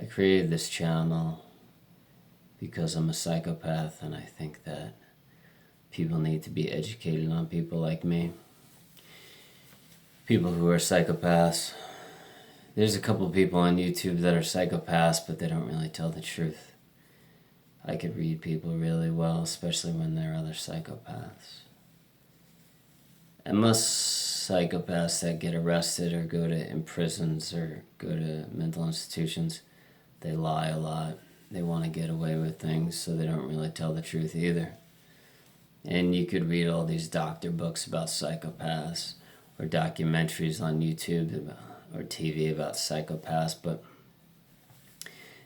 I created this channel because I'm a psychopath, and I think that people need to be educated on people like me. People who are psychopaths. There's a couple of people on YouTube that are psychopaths, but they don't really tell the truth. I could read people really well, especially when there are other psychopaths. And most psychopaths that get arrested or go to in prisons or go to mental institutions, they lie a lot. They want to get away with things, so they don't really tell the truth either. And you could read all these doctor books about psychopaths or documentaries on YouTube or TV about psychopaths, but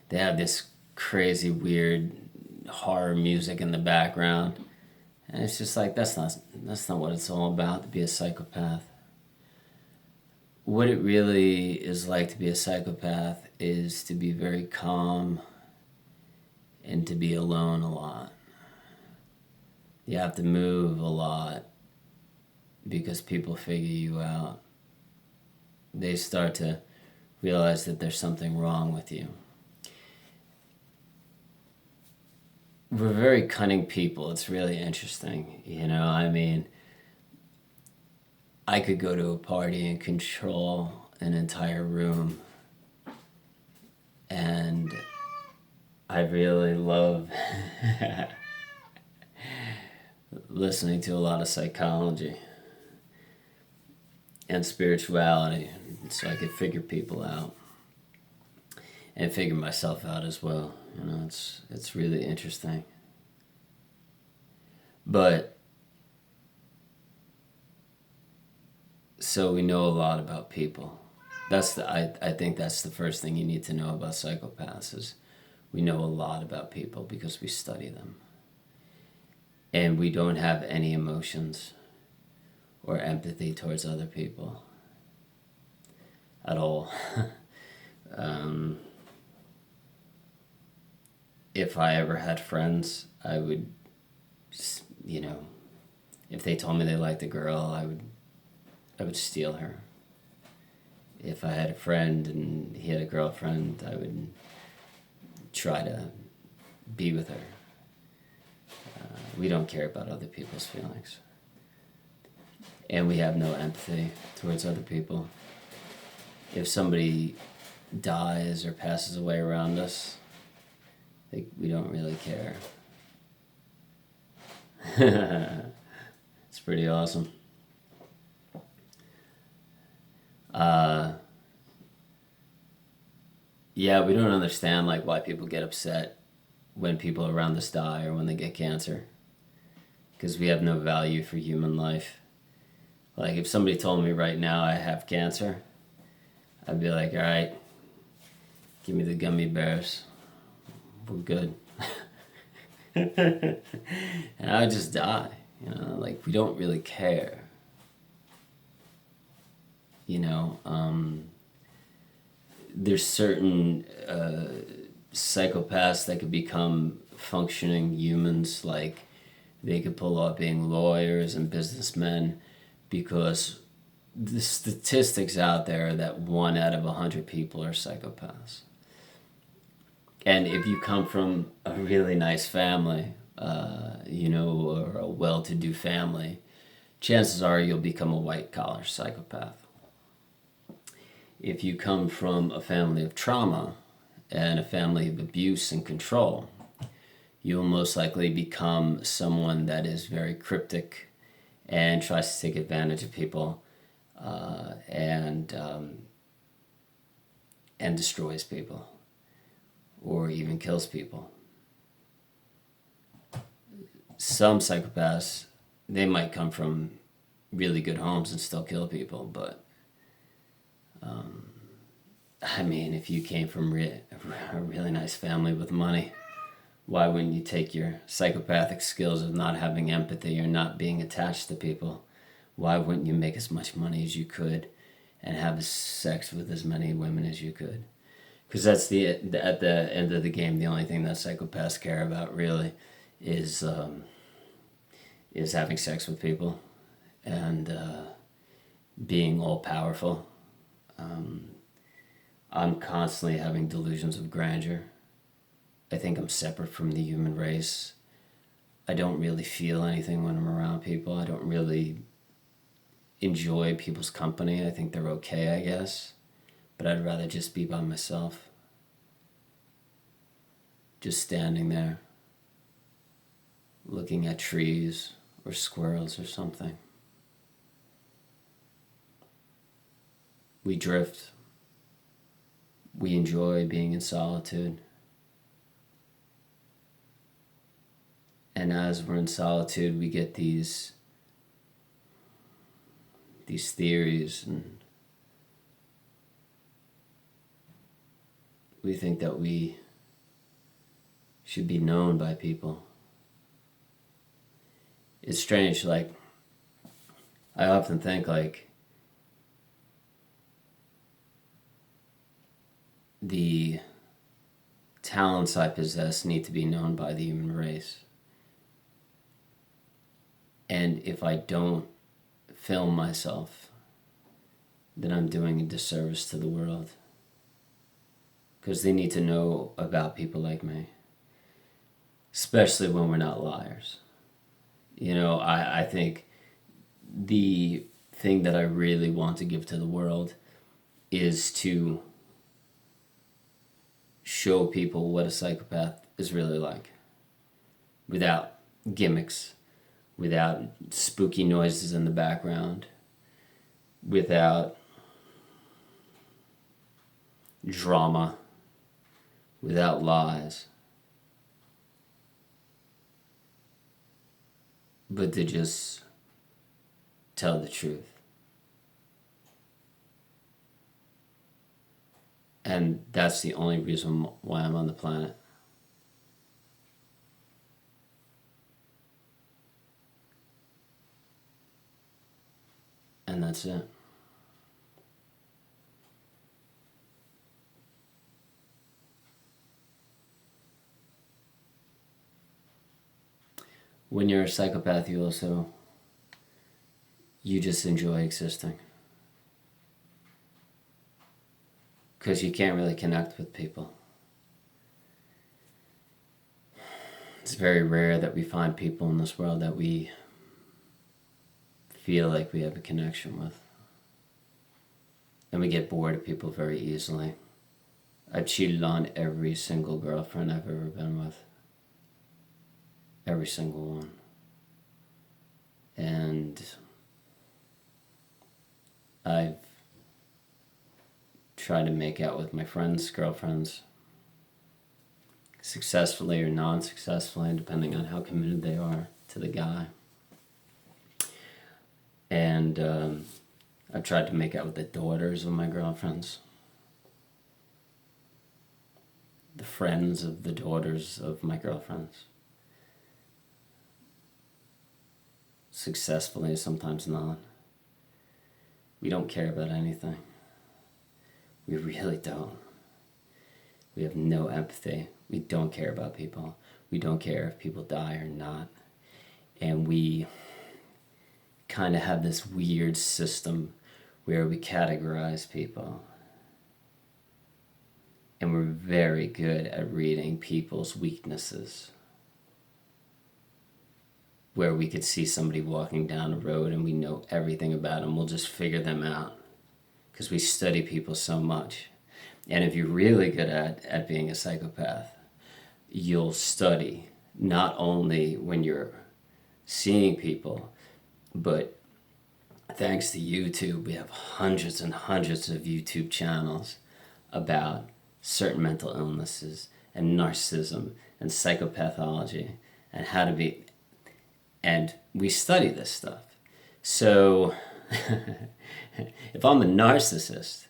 they have this crazy, weird horror music in the background. And it's just like, that's not what it's all about, to be a psychopath. What it really is like to be a psychopath is to be very calm and to be alone a lot. You have to move a lot because people figure you out. They start to realize that there's something wrong with you. We're very cunning people. It's really interesting. I mean, I could go to a party and control an entire room. And I really love listening to a lot of psychology and spirituality, so I could figure people out and figure myself out as well. It's really interesting. But so we know a lot about people. I think that's the first thing you need to know about psychopaths is we know a lot about people because we study them. And we don't have any emotions or empathy towards other people at all. If I ever had friends, I would, if they told me they liked a girl, I would steal her. If I had a friend and he had a girlfriend, I would try to be with her. We don't care about other people's feelings. And we have no empathy towards other people. If somebody dies or passes away around us, we don't really care. It's pretty awesome. Yeah, we don't understand why people get upset when people around us die or when they get cancer, because we have no value for human life. If somebody told me right now I have cancer, I'd be like, all right, give me the gummy bears. We're good. And I would just die. We don't really care. There's certain psychopaths that could become functioning humans, they could pull off being lawyers and businessmen, because the statistics out there are that 1 out of 100 people are psychopaths. And if you come from a really nice family, or a well-to-do family, chances are you'll become a white-collar psychopath. If you come from a family of trauma and a family of abuse and control, you'll most likely become someone that is very cryptic and tries to take advantage of people and destroys people or even kills people. Some psychopaths, they might come from really good homes and still kill people, but if you came from a really nice family with money, why wouldn't you take your psychopathic skills of not having empathy or not being attached to people? Why wouldn't you make as much money as you could and have sex with as many women as you could? Because that's at the end of the game, the only thing that psychopaths care about really is having sex with people and being all powerful. I'm constantly having delusions of grandeur. I think I'm separate from the human race. I don't really feel anything when I'm around people. I don't really enjoy people's company. I think they're okay, I guess. But I'd rather just be by myself. Just standing there, looking at trees or squirrels or something. We drift. We enjoy being in solitude. And as we're in solitude, we get these theories, and we think that we should be known by people. It's strange, like, I often think, like, the talents I possess need to be known by the human race. And if I don't film myself, then I'm doing a disservice to the world. Because they need to know about people like me. Especially when we're not liars. You know, I think the thing that I really want to give to the world is to show people what a psychopath is really like. Without gimmicks. Without spooky noises in the background, without drama, without lies, but to just tell the truth. And that's the only reason why I'm on the planet. And that's it. When you're a psychopath, you just enjoy existing. Because you can't really connect with people. It's very rare that we find people in this world that we feel like we have a connection with. And we get bored of people very easily. I've cheated on every single girlfriend I've ever been with. Every single one. And I've tried to make out with my friends' girlfriends. Successfully or non-successfully, depending on how committed they are to the guy. And I've tried to make out with the daughters of my girlfriends. The friends of the daughters of my girlfriends. Successfully, sometimes not. We don't care about anything. We really don't. We have no empathy. We don't care about people. We don't care if people die or not. And we kind of have this weird system where we categorize people. And we're very good at reading people's weaknesses. Where we could see somebody walking down a road and we know everything about them. We'll just figure them out. Because we study people so much. And if you're really good at being a psychopath, you'll study not only when you're seeing people, but thanks to YouTube, we have hundreds and hundreds of YouTube channels about certain mental illnesses and narcissism and psychopathology and how to be, and we study this stuff. So if I'm a narcissist,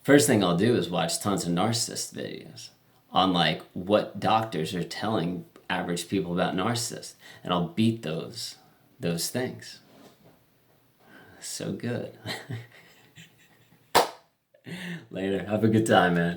first thing I'll do is watch tons of narcissist videos on like what doctors are telling average people about narcissists, and I'll beat those things. So good. Later. Have a good time, man.